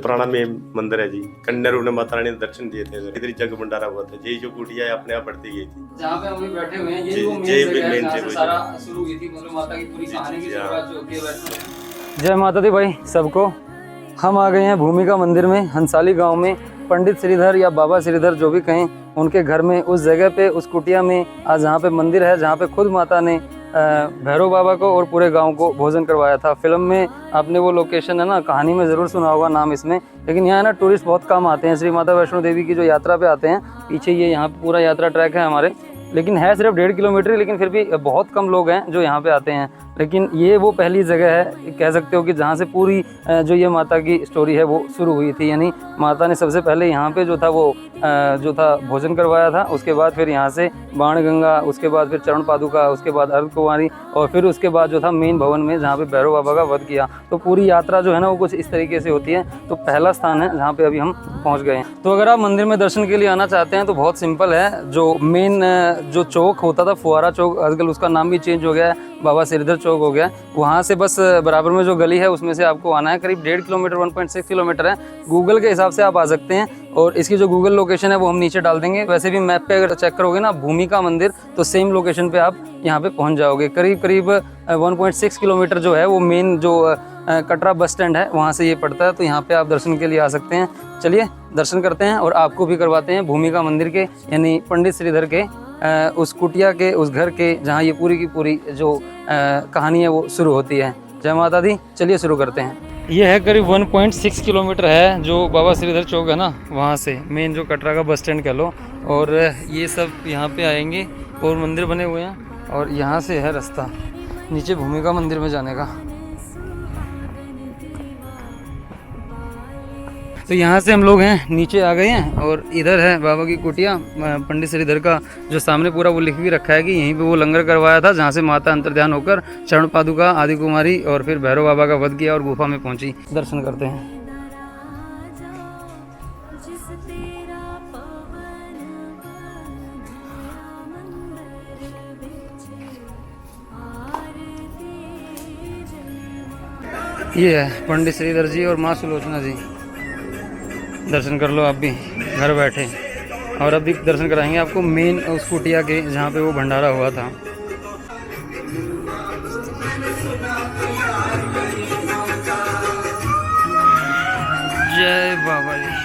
पुराना मेन मंदिर है जी। कन्या रूप ने माता रानी ने दर्शन दिए थे इधर ही जग भंडारा हुआ था। यही जो कुटिया है अपने आप बढ़ती गई थी। जहाँ पे हम अभी बैठे हुए हैं यही वो मेन जगह है जहाँ से सारा शुरू हुई थी, मतलब माता की पूरी कहानी की शुरुआत जो होती है वैष्णो। जय माता दी भाई सबको। हम आ गए हैं भूमिका मंदिर में, हंसाली गांव में। पंडित श्रीधर या बाबा श्रीधर जो भी कहें, उनके घर में उस जगह पे उस कुटिया में आज जहाँ पे मंदिर है, जहाँ पे खुद माता ने भैरव बाबा को और पूरे गांव को भोजन करवाया था। फिल्म में आपने वो लोकेशन है ना, कहानी में ज़रूर सुना होगा नाम इसमें, लेकिन यहाँ ना टूरिस्ट बहुत कम आते हैं। श्री माता वैष्णो देवी की जो यात्रा पे आते हैं, पीछे ये यहाँ पूरा यात्रा ट्रैक है हमारे, लेकिन है सिर्फ 1.5 किलोमीटर, लेकिन फिर भी बहुत कम लोग हैं जो यहाँ पे आते हैं। लेकिन ये वो पहली जगह है कह सकते हो कि जहाँ से पूरी जो ये माता की स्टोरी है वो शुरू हुई थी। यानी माता ने सबसे पहले यहाँ पे जो था भोजन करवाया था, उसके बाद फिर यहाँ से बाणगंगा, उसके बाद फिर चरण पादुका, उसके बाद अर्धकुमारी, और फिर उसके बाद जो था मेन भवन में जहाँ पे भैरव बाबा का वध किया। तो पूरी यात्रा जो है ना वो कुछ इस तरीके से होती है। तो पहला स्थान है जहाँ पे अभी हम पहुँच गए हैं। तो अगर आप मंदिर में दर्शन के लिए आना चाहते हैं तो बहुत सिंपल है। जो मेन जो चौक होता था फुआरा चौक, आजकल उसका नाम भी चेंज हो गया है, बाबा श्रीधर चौक हो गया। वहाँ से बस बराबर में जो गली है उसमें से आपको आना है। करीब 1.5 किलोमीटर 1.6 किलोमीटर है। गूगल के हिसाब से आप आ सकते हैं, और इसकी जो गूगल लोकेशन है वो हम नीचे डाल देंगे। वैसे भी मैप पे अगर चेक करोगे ना भूमिका मंदिर, तो सेम लोकेशन पे आप यहाँ पे पहुँच जाओगे। करीब 1.6 किलोमीटर जो है वो मेन जो कटरा बस स्टैंड है वहाँ से ये पड़ता है। तो यहाँ पे आप दर्शन के लिए आ सकते हैं। चलिए दर्शन करते हैं और आपको भी करवाते हैं भूमिका मंदिर के, यानी पंडित श्रीधर के उस कुटिया के, उस घर के, जहाँ ये पूरी की पूरी जो कहानी है वो शुरू होती है। जय माता दी। चलिए शुरू करते हैं। ये है करीब 1.6 किलोमीटर है जो बाबा श्रीधर चौक है ना, वहाँ से मेन जो कटरा का बस स्टैंड कह लो। और ये सब यहाँ पे आएंगे और मंदिर बने हुए हैं, और यहाँ से है रास्ता नीचे भूमिका मंदिर में जाने का। तो यहाँ से हम लोग हैं नीचे आ गए हैं, और इधर है बाबा की कुटिया। पंडित श्रीधर का जो सामने पूरा वो लिख भी रखा है कि यहीं पे वो लंगर करवाया था, जहाँ से माता अंतर्ध्यान होकर चरण पादुका, आदि कुमारी और फिर भैरव बाबा का वध किया और गुफा में पहुंची। दर्शन करते हैं। ये है पंडित श्रीधर जी और माँ सुलोचना जी। दर्शन कर लो आप भी घर बैठे। और अभी दर्शन कराएंगे आपको मेन उस कुटिया के जहाँ पे वो भंडारा हुआ था। जय बाबा जी।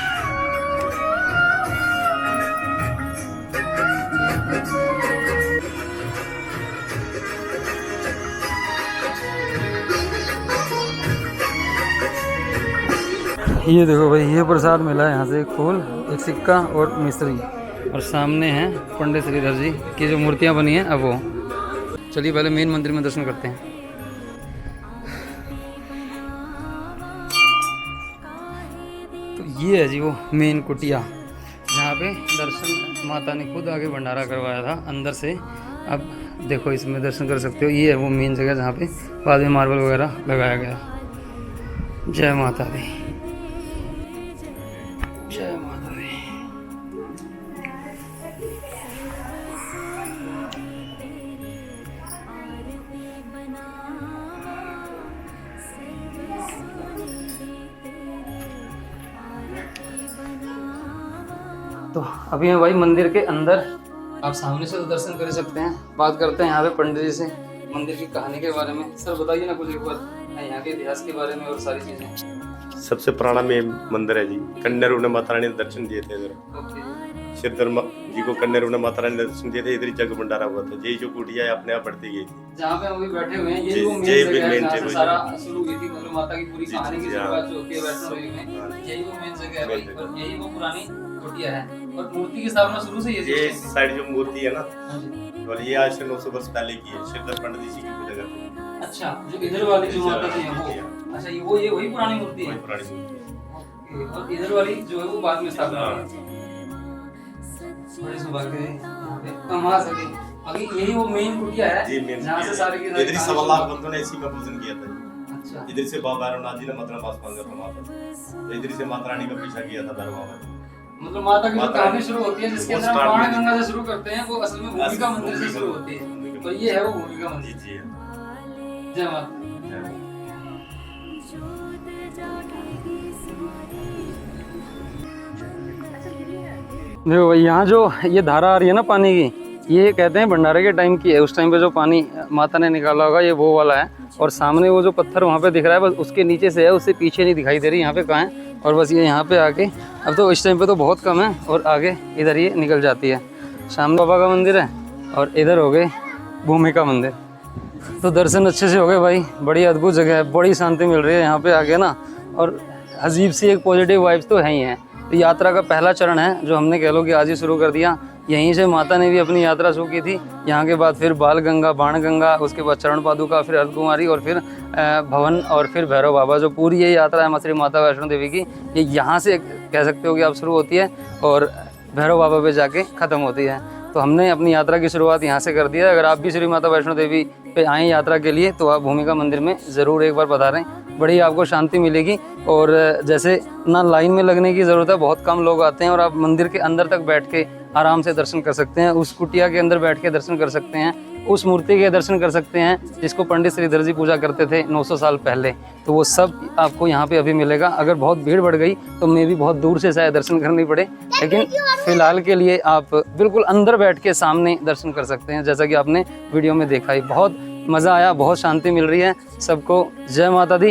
ये देखो भाई, ये प्रसाद मिला है यहाँ से, एक फूल, एक सिक्का और मिश्री, और सामने है पंडित श्रीधर जी की जो मूर्तियाँ बनी हैं। अब वो चलिए पहले मेन मंदिर में दर्शन करते हैं। तो ये है जी वो मेन कुटिया जहाँ पे दर्शन माता ने खुद आगे भंडारा करवाया था अंदर से। अब देखो इसमें दर्शन कर सकते हो। ये है वो मेन जगह जहाँ पे बाद में मार्बल वगैरह लगाया गया। जय माता दी। जय माता दी। तो अभी मैं भाई मंदिर के अंदर, आप सामने से तो दर्शन कर सकते हैं। बात करते हैं यहाँ पे पंडित जी से मंदिर की कहानी के बारे में। सर बताइए ना कुछ एक बार यहाँ के इतिहास के बारे में और सारी चीजें। सबसे पुराना मेन मंदिर है जी। कन्या रूप ने माता रानी ने दर्शन दिए थे इधर। श्रीधर जी को कन्या रूप ने माता रानी ने दर्शन दिए थे। इधर ही जग भंडारा हुआ था। यही जो कुटिया है अपने आप बढ़ती गई थी। जहाँ पे हम अभी बैठे हुए हैं ये वो मेन जगह है जहाँ से सारा शुरू हुई थी, मतलब माता की पूरी कहानी की शुरुआत जो होती है वैष्णो देवी में। यही वो मेन जगह है भाई, और यही वो पुरानी कुटिया है। और मूर्ति की स्थापना शुरू से ये साइड जो मूर्ति है ना, और ये आज से 900 वर्ष पहले की है। श्रीधर पंडित जी की जगह थी। अच्छा, जो इधर वाली जो माता जी है वो, अच्छा ये वही पुरानी मूर्ति है। पुरानी मूर्ति। और इधर वाली जो है वो बाद में स्थापना हुई। बड़े सौभाग्य यहाँ पे हम आ सके। अभी यही वो मेन कुटिया है जहाँ से सारे के इधर ही 1.25 लाख बंदों ने इसी का पूजन किया था। अच्छा, इधर से बाबा भैरवनाथ जी ने मतलब पास मांगा था माता। इधर से माता रानी का पीछा किया था भैरव बाबा ने। मतलब माता की कहानी शुरू होती है जिसके अंदर हम बाणगंगा से शुरू करते हैं, वो असल में भूमिका मंदिर से शुरू होती है। तो ये है वो भूमिका मंदिर। जी। जय माता। देखो भाई, यहाँ जो ये धारा आ रही है ना पानी की, ये कहते हैं भंडारे के टाइम की है। उस टाइम पे जो पानी माता ने निकाला होगा ये वो वाला है। और सामने वो जो पत्थर वहाँ पे दिख रहा है बस उसके नीचे से है, उससे पीछे नहीं दिखाई दे रही यहाँ पे कहाँ है। और बस ये यहाँ पे आके, अब तो इस टाइम पे तो बहुत कम है, और आगे इधर ये निकल जाती है। सामने बाबा का मंदिर है और इधर हो गए भूमिका मंदिर। तो दर्शन अच्छे से हो गए भाई, बड़ी अद्भुत जगह है, बड़ी शांति मिल रही है यहाँ पे आके ना। और अजीब सी एक पॉजिटिव वाइब्स तो है ही हैं। तो यात्रा का पहला चरण है जो हमने कह लो कि आज ही शुरू कर दिया। यहीं से माता ने भी अपनी यात्रा शुरू की थी। यहाँ के बाद फिर बाल गंगा, बाण गंगा, उसके बाद चरण पादुका, फिर अर्धकुमारी, और फिर भवन, और फिर भैरव बाबा। जो पूरी ये यात्रा है श्री माता वैष्णो देवी की, ये यहाँ से कह सकते हो कि आप शुरू होती है और भैरव बाबा पे जाके ख़त्म होती है। तो हमने अपनी यात्रा की शुरुआत यहाँ से कर दिया है। अगर आप भी श्री माता वैष्णो देवी पे आएँ यात्रा के लिए तो आप भूमिका मंदिर में ज़रूर एक बार पधारें, बड़ी आपको शांति मिलेगी। और जैसे ना लाइन में लगने की ज़रूरत है, बहुत कम लोग आते हैं, और आप मंदिर के अंदर तक बैठ के आराम से दर्शन कर सकते हैं। उस कुटिया के अंदर बैठ के दर्शन कर सकते हैं, उस मूर्ति के दर्शन कर सकते हैं जिसको पंडित श्रीधर जी पूजा करते थे 900 साल पहले। तो वो सब आपको यहाँ पे अभी मिलेगा। अगर बहुत भीड़ बढ़ गई तो मैं भी बहुत दूर से शायद दर्शन करनी पड़े, लेकिन फिलहाल के लिए आप बिल्कुल अंदर बैठ के सामने दर्शन कर सकते हैं, जैसा कि आपने वीडियो में देखा ही। बहुत मज़ा आया, बहुत शांति मिल रही है सबको। जय माता दी।